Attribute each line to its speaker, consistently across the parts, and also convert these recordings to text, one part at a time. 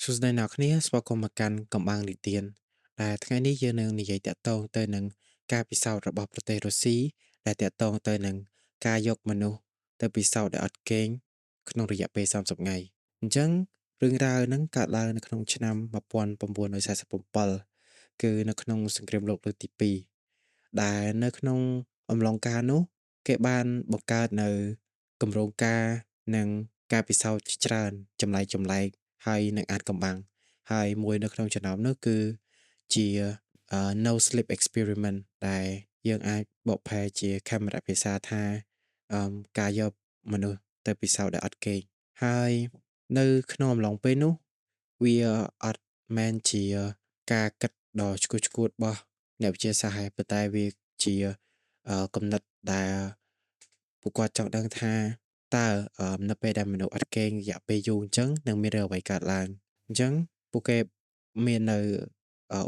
Speaker 1: សួស្តីអ្នកគ្នាស្វាគមន៍មកកាន់កំបាំងនិទានដែលថ្ងៃនេះយើងនឹងនិយាយតាក់ទងទៅនឹងការពិសោធន៍របស់ប្រទេសរុស្ស៊ីដែលតាក់ទងទៅនឹងការយកមនុស្សទៅពិសោធន៍ដែលអត់គេងក្នុងរយៈពេល30ថ្ងៃអញ្ចឹងរឿងរ៉ាវហ្នឹងកើតឡើងនៅក្នុងឆ្នាំ1947គឺនៅក្នុងសង្គ្រាមលោកលើកទី2ដែលនៅក្នុងអំឡុងការនោះគេបានបង្កើតនៅគម្រោងការនិងការពិសោធន៍ជាច្រើនចម្លែកហើយនឹងអាចកំបាំងហើយមួយនៅក្នុងចំណោមនោះគឺជា no sleep experiment ដែលយើងអាចបកប្រែជាខេមរៈភាសាថាការយកមនុស្សទៅពិសោធន៍ដែលអត់គេងហើយនៅក្នុងអំឡុងពេលនោះវាអត់មែនជាការគិតដ៏ឆ្កួតឆ្កួតរបស់អ្នកវិទ្យាសាស្ត្រទេប៉ុន្តែវាជាគំនិតដែលពួកគាត់ចង់ដឹងថាតើនៅពេលដែលមនុស្សអត់គេងរយៈពេលយូរអញ្ចឹងនឹងមានរឿងអ្វីកើតឡើងអញ្ចឹងពួកគេមាននៅ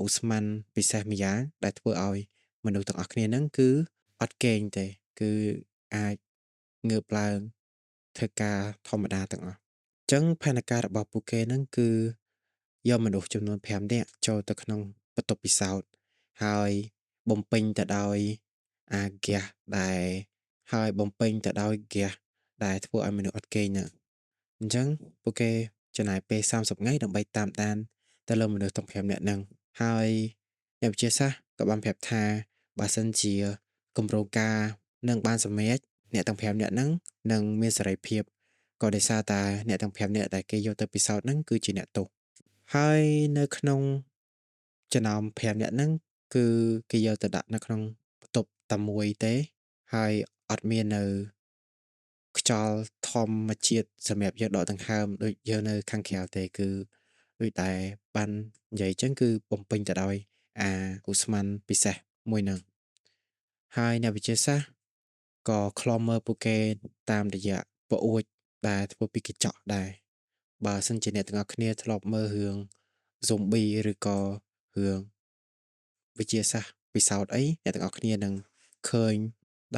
Speaker 1: ឧស្ម័នពិសេសម្យ៉ាងដែលធ្វើឲ្យមនុស្សទាំងអស់គ្នាហ្នឹងគឺអត់គេងទេគឺអាចងើបឡើងធ្វើការធម្មតាទាំងអស់អញ្ចឹងផែនការរបស់ពួកគេហ្នឹងគឺយកមនុស្សចំនួន5នាក់ចូលទៅក្នុងបន្ទប់ពិសោធន៍ហើយបំពេញទៅដោយអាហ្គាសដែលហើយបំពេញទៅដោយហ្គាសដែលធ្វើឲ្យមនុស្សអត់គេងហ្នឹងអញ្ចឹងពួកគេចំណាយពេល30ថ្ងៃដើម្បីតាមដានទៅលើមនុស្សទាំង5នាក់ហ្នឹងហើយអ្នកវិទ្យាសាស្ត្រក៏បានប្រាប់ថាបើសិនជាគម្រោងការនឹងបានសម្រេចអ្នកទាំង5នាក់ហ្នឹងនឹងមានសេរីភាពក៏ដោយសារតែអ្នកទាំង5នាក់ដែលគេយកទៅពិសោធន៍ហ្នឹងគឺជាអ្នកទោសហើយនៅក្នុងចំណោម5នាក់ហ្នឹងគឺគេយកទៅដាក់នៅក្នុងបន្ទប់តែមួយទេហើយអត់មាននៅខ្យល់ធម្មជាតិសម្រាប់យើងដកដង្ហើមដូចយើងនៅខាងក្រៅទេគឺដូចតែបាននិយាយចឹងគឺបំពេញទៅដោយអាឧស្ម័នពិសេសមួយហ្នឹងហើយអ្នកវិទ្យាសាស្ត្រក៏ឃ្លាំមើលពួកគេតាមរយៈពអួចដែលធ្វើពីកញ្ចក់ដែរបើសិនជាអ្នកទាំងអស់គ្នាធ្លាប់មើលរឿង Zombie ឬក៏រឿងវិទ្យាសាស្ត្រពិសោធន៍អីអ្នកទាំងអស់គ្នានឹងឃើញ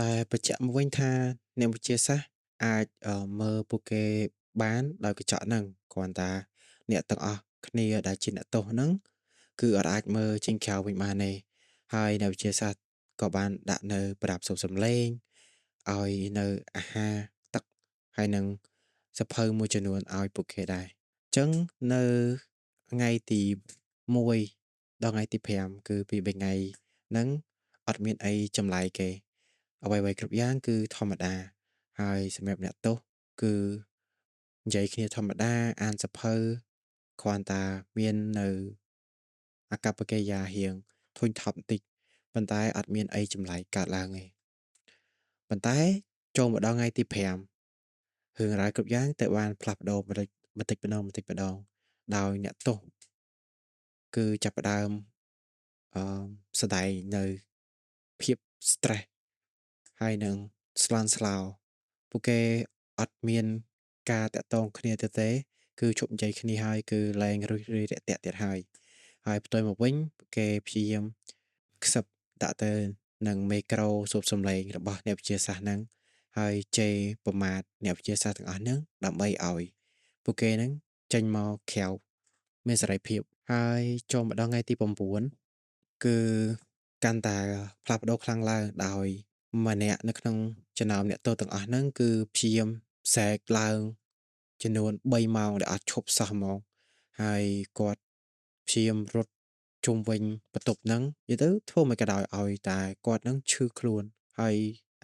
Speaker 1: ដែលបញ្ជាក់មកវិញថាអ្នកវិទ្យាសាស្ត្រអាចមើលពួកគេបានដោយកញ្ចក់ហ្នឹងគ្រាន់តែអ្នកទាំងអស់គ្នាដែលជាអ្នកទោសហ្នឹងគឺអត់អាចមើលចេញក្រៅវិញបានទេហើយអ្នកវិទ្យាសាស្ត្រក៏បានដាក់នៅប្រដាប់សូរសំឡេងឲ្យនៅអាហារទឹកហើយនឹងសៀវភៅមួយចំនួនឲ្យពួកគេដែរអញ្ចឹងនៅថ្ងៃទី1ដល់ថ្ងៃទី5គឺពី3ថ្ងៃហ្នឹងអត់មានអីចម្លែកទេអ្វីៗគ្រប់យ៉ាងគឺធម្មតាហើយសម្រាប់អ្នកទោសគឺនិយាយគ្នាធម្មតាអានសៀវភៅគ្រាន់តែមាននៅអាកប្បកិរិយារៀងធុញថប់បន្តិចប៉ុន្តែអត់មានអីចម្លែកកើតឡើងទេប៉ុន្តែចូលមកដល់ថ្ងៃទី5រឿងរ៉ាវគ្រប់យ៉ាងត្រូវបានផ្លាស់ប្ដូរបន្តិចម្ដងដោយអ្នកទោសគឺចាប់ផ្ដើមអឺស្ដែងនៅភាព stress ហើយនឹងស្លន់ស្លោពួកគេអត់មានការតាក់ទងគ្នាទៀតទេគឺជប់និយាយគ្នាហើយគឺលែងរួសរាយរាក់ទាក់ទៀតហើយផ្ទុយមកវិញពួកគេព្យាយាមខ្សឹបដាក់ទៅនឹងមេក្រូស៊ូបសំឡេងរបស់អ្នកវិទ្យាសាស្ត្រហ្នឹងហើយជេរប្រមាថអ្នកវិទ្យាសាស្ត្រទាំងអស់ហ្នឹងដើម្បីឲ្យពួកគេហ្នឹងចេញមកក្រៅមានសេរីភាពហើយចូលមកដល់ថ្ងៃទី9គឺកាន់តែផ្លាស់ប្ដូរខ្លាំងឡើងដោយម្នាក់នៅក្នុងចំណោមអ្នកទោសទាំងអស់ហ្នឹងគឺព្យាយាមសែកឡើងចំនួន3ម៉ោងដែលអត់ឈប់សោះហ្មងហើយគាត់ព្យាយាមរត់ជុំវិញបន្ទប់ហ្នឹងនិយាយទៅធ្វើមិនក៏ដោយឲ្យតែគាត់ហ្នឹងឈឺខ្លួនហើយ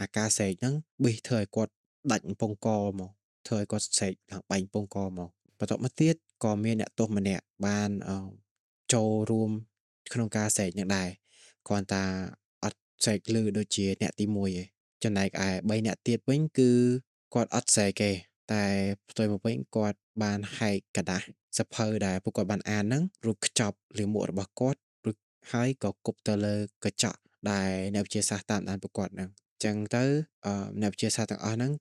Speaker 1: អាការសែកហ្នឹងប៊ីសធ្វើឲ្យគាត់ដាច់បំពង់កមកធ្វើឲ្យគាត់សែកឡើងបែកបំពង់កមកបន្ទាប់មកទៀតក៏មានអ្នកទោសម្នាក់បានចូលរួមក្នុងការសែកនឹងដែរគ្រាន់តែអត់សែកឮដូចជាអ្នកទី1ឯងចំណែកឯ3អ្នកទៀតវិញគឺគាត់អត់សែកទេតែផ្ទុយមកវិញគាត់បានហែកกระดาษសៀវភៅដែលពួកគាត់បានអានហ្នឹងរួចខ្ចប់លាមករបស់គាត់រួចហើយក៏គប់ទៅលើកញ្ចក់ដែលអ្នកវិទ្យាសាស្ត្រតាមដានពួកគាត់ហ្នឹងអញ្ចឹងទៅអ្នកវិទ្យាសាស្ត្រទាំងអស់ហ្នឹង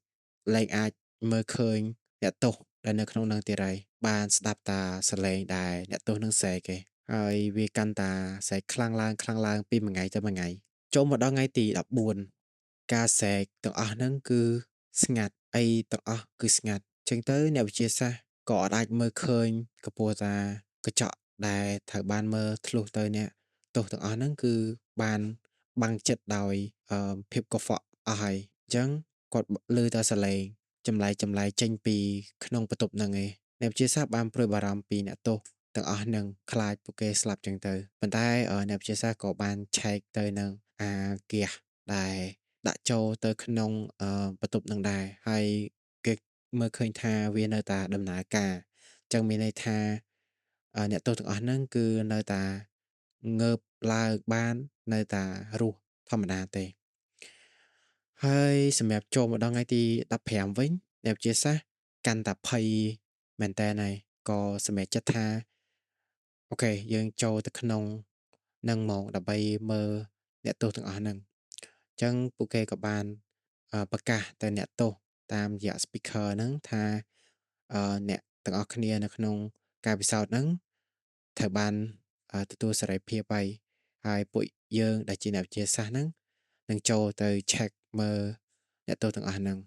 Speaker 1: លែងអាចមើលឃើញអ្នកទោសដែលនៅក្នុងហ្នឹងទៀតហើយបានស្ដាប់តាសំឡេងដែលអ្នកទោសហ្នឹងសែកឯងហើយវាកាន់តែសែកខ្លាំងឡើងពីមួយថ្ងៃទៅមួយថ្ងៃចូលមកដល់ថ្ងៃទី14ការសែកទាំងអស់ហ្នឹងគឺស្ងាត់អីទាំងអស់គឺស្ងាត់អញ្ចឹងទៅអ្នកវិទ្យាសាស្ត្រក៏អត់អាចមើលឃើញកំពុងថា កញ្ចក់ដែលត្រូវបានមើលធ្លុះទៅអ្នកទោសទាំងអស់ហ្នឹងគឺបានបាំងចិត្តដោយភាពកខ្វក់អស់ហើយអញ្ចឹងគាត់ឮតែសលេងចម្លែកចេញពីក្នុងបន្ទប់ហ្នឹងឯងអ្នកវិទ្យាសាស្ត្របានព្រួយបារម្ភពីអ្នកទោសទាំងអស់ហ្នឹងខ្លាចពួកគេស្លាប់ចឹងទៅប៉ុន្តែអ្នកវិទ្យាសាស្ត្រក៏បានឆែកទៅនឹងអាហ្គាសដែលដាក់ចូលទៅក្នុងបន្ទប់នឹងដែរហើយគេមើលឃើញថាវានៅតែដំណើរការអញ្ចឹងមានន័យថាអ្នកទោសទាំងអស់ហ្នឹងគឺនៅតែងើបឡើងបាននៅតែរស់ធម្មតាទេហើយសម្រាប់ចូលមកដល់ថ្ងៃទី15វិញអ្នកវិទ្យាសាស្ត្រកាន់តែភ័យមែនតើហើយក៏សម្រេចចិត្តថាអូខេយើងចូលទៅក្នុងនឹងហ្មងដើម្បីមើលអ្នកទោសទាំងអស់ហ្នឹងអញ្ចឹងពួកគេក៏បានប្រកាសទៅអ្នកទោសតាមរយៈ speaker ហ្នឹងថាអ្នកទាំងអស់គ្នានៅក្នុងការពិសោធន៍ហ្នឹងត្រូវបានទទួលសេរីភាពហើយពួកយើងដែលជាអ្នកវិទ្យាសាស្ត្រហ្នឹងនឹងចូលទៅ check មើលអ្នកទោសទាំងអស់ហ្នឹង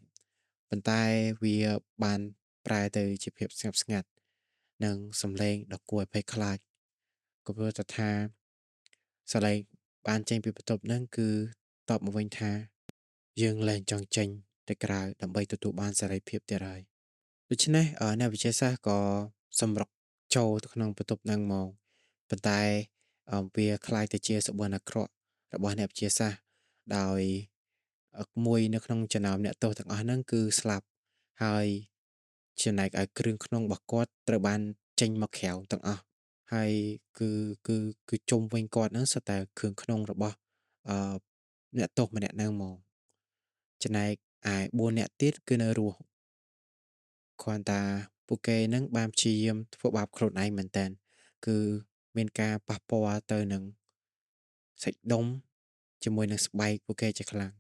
Speaker 1: ប៉ុន្តែវាបានប្រែទៅជាភាពស្ងប់ស្ងាត់និងសំឡេងដ៏គួរឲ្យភ័យខ្លាចក៏ព្រោះថាសំឡេងបានចេញពីបន្ទប់ហ្នឹងគឺតបមកវិញថាយើងលែងចង់ចេញទៅក្រៅដើម្បីទទួលបានសេរីភាពទៀតហើយដូច្នេះអ្នកវិទ្យាសាស្ត្រក៏សម្រុកចូលទៅក្នុងបន្ទប់ហ្នឹងមកប៉ុន្តែវាคล้ายទៅជាសុបិនអាក្រក់របស់អ្នកវិទ្យាសាស្ត្រដោយមួយនៅក្នុងចំណោមអ្នកទោសទាំងអស់ហ្នឹងគឺស្លាប់ហើយចំណែកឲ្យគ្រឿងក្នុងរបស់គាត់ត្រូវបានចេញមកក្រៅទាំងអស់ហើយគឺគឺគឺជុំវិញគាត់ហ្នឹងសុទ្ធតែគ្រឿងក្នុងរបស់អឺអ្នកទោសម្នាក់ហ្នឹងហ្មងចំណែកឯ4នាក់ទៀតគឺនៅរស់គ្រាន់តែពួកគេហ្នឹងបានព្យាយាមធ្វើបាបខ្លួនឯងមែនតើគឺមានការប៉ះពាល់ទៅនឹងសាច់ដុំជាមួយនឹងស្បែកពួកគេជាខ្លាំង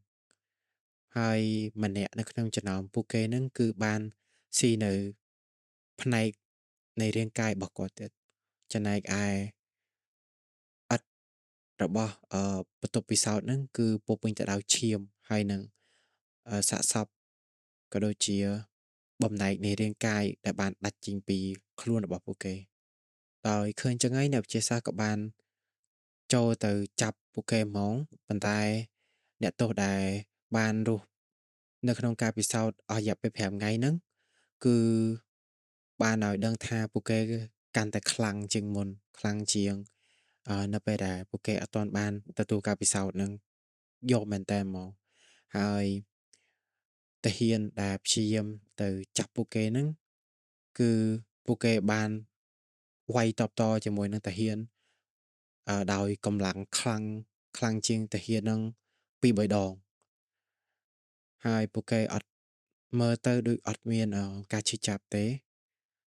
Speaker 1: ហើយម្នាក់នៅក្នុងចំណោមពួកគេហ្នឹងគឺបានស៊ីនៅផ្នែកនៃរាងកាយរបស់គាត់ទៀតចំណែកឯឥដ្ឋរបស់បន្ទប់ពិសោធន៍ហ្នឹងគឺពោរពេញទៅដោយឈាមហើយនឹងសាកសពក៏ដូចជាបំណែកនៃរាងកាយដែលបានដាច់ចេញពីខ្លួនរបស់ពួកគេដោយឃើញចឹងហើយអ្នកវិទ្យាសាស្ត្រក៏បានចូលទៅចាប់ពួកគេហ្មងប៉ុន្តែអ្នកទោសដែលបានរស់នៅក្នុងការពិសោធន៍អស់រយៈពេល5ថ្ងៃហ្នឹងគឺបានឲ្យដឹងថាពួកគេកាន់តែខ្លាំងជាងមុនខ្លាំងជាងនៅពេលដែលពួកគេអត់ទាន់បានទទួលការពិសោធន៍ហ្នឹងយកមែនតើហ្មងហើយទាហានដែលព្យាយាមទៅចាប់ពួកគេហ្នឹងគឺពួកគេបានវាយតបតជាមួយនឹងទាហានដោយកម្លាំងខ្លាំងជាងទាហានហ្នឹង2-3ដងហើយពួកគេអត់មើលទៅដូចអត់មានការឈឺចាប់ទេ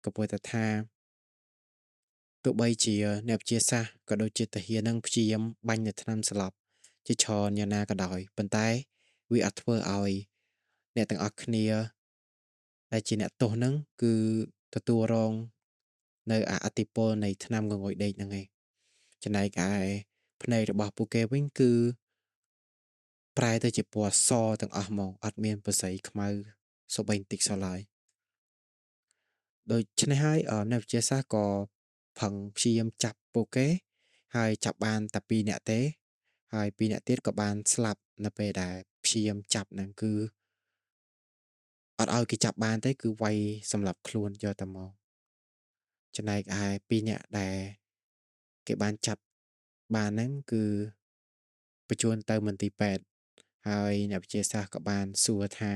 Speaker 1: ក៏ប៉ុន្តែថាទោះបីជាអ្នកវិទ្យាសាស្ត្រក៏ដូចជាទាហានហ្នឹងព្យាយាមបាញ់នៅថ្នាំស្លាប់ជាច្រើនយ៉ាងណាក៏ដោយប៉ុន្តែវាអត់ធ្វើឲ្យអ្នកទាំងអស់គ្នាដែលជាអ្នកទោសហ្នឹងគឺទទួលរងនៅឥទ្ធិពលនៃថ្នាំងងុយដេកហ្នឹងឯងចំណែកឯភ្នែករបស់ពួកគេវិញគឺប្រែទៅជាពណ៌សទាំងអស់ហ្មងអត់មានពណ៌ស្អីខ្មៅសូម្បីបន្តិចសោះឡើយដូច្នេះហើយអ្នកវិទ្យាសាស្ត្រក៏ផឹងព្យាយាមចាប់ពួកគេហើយចាប់បានតែ2នាក់ទេហើយ2នាក់ទៀតក៏បានស្លាប់នៅពេលដែលព្យាយាមចាប់ហ្នឹងគឺអត់ឲ្យគេចាប់បានទេគឺវាយសម្លាប់ខ្លួនយកតែមកចំណែកឯ2នាក់ដែលគេបានចាប់បានហ្នឹងគឺបញ្ជូនទៅមន្ទីរពេទ្យហើយអ្នកវិទ្យាសាស្ត្រក៏បានសួរថា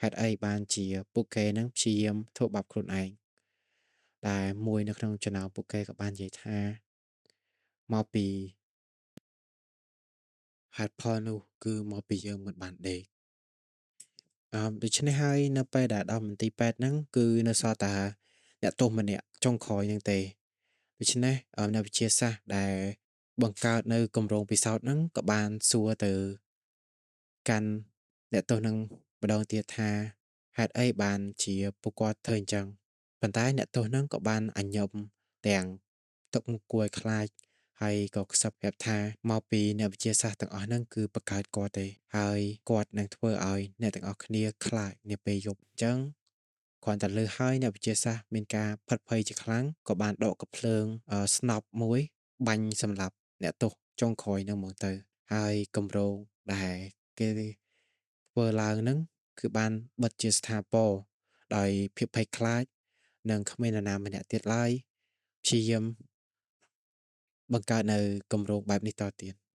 Speaker 1: ហេតុអីបានជាពួកគេហ្នឹងព្យាយាមធ្វើបាបខ្លួនឯងតែមួយនៅក្នុងចំណោមពួកគេក៏បាននិយាយថាមកពីហេតុផលនោះគឺមកពីយើងមិនបានដេកដូច្នេះហើយនៅពេលដែលដល់មន្ទីរពេទ្យហ្នឹងគឺនៅសល់តែអ្នកទោសម្នាក់ចុងក្រោយហ្នឹងទេដូច្នេះអ្នកវិទ្យាសាស្ត្រដែលបង្កើតនៅគម្រោងពិសោធន៍ហ្នឹងក៏បានសួរទៅកាន់អ្នកទោសនឹងម្ដងទៀតថាហេតុអីបានជាពួកគាត់ធ្វើអញ្ចឹងប៉ុន្តែអ្នកទោសហ្នឹងក៏បានអញ្ញឹមទាំងទឹកមុខគួរឲ្យខ្លាចហើយក៏ខ្សឹបប្រាប់ថាមកពីអ្នកវិទ្យាសាស្ត្រទាំងអស់ហ្នឹងគឺបង្កើតគាត់ទេហើយគាត់នឹងធ្វើឲ្យអ្នកទាំងអស់គ្នាខ្លាចនាពេលយប់អញ្ចឹង គ្រាន់តែលើហើយអ្នកវិទ្យាសាស្ត្រមានការផិតភ័យជាខ្លាំងក៏បានដកកាភ្លើងស្នប់មួយបាញ់សម្លាប់អ្នកទោសចុងក្រោយហ្នឹងហ្មងទៅហើយគម្រោងដែលគេធ្វើឡើងហ្នឹងគឺបានបិទជាស្ថាពរដោយភាពភ័យខ្លាចនិងគ្មាននរណាម្នាក់ទៀតឡើយព្យាយាមបង្កើតនៅគម្រោងបែបនេះតទៀត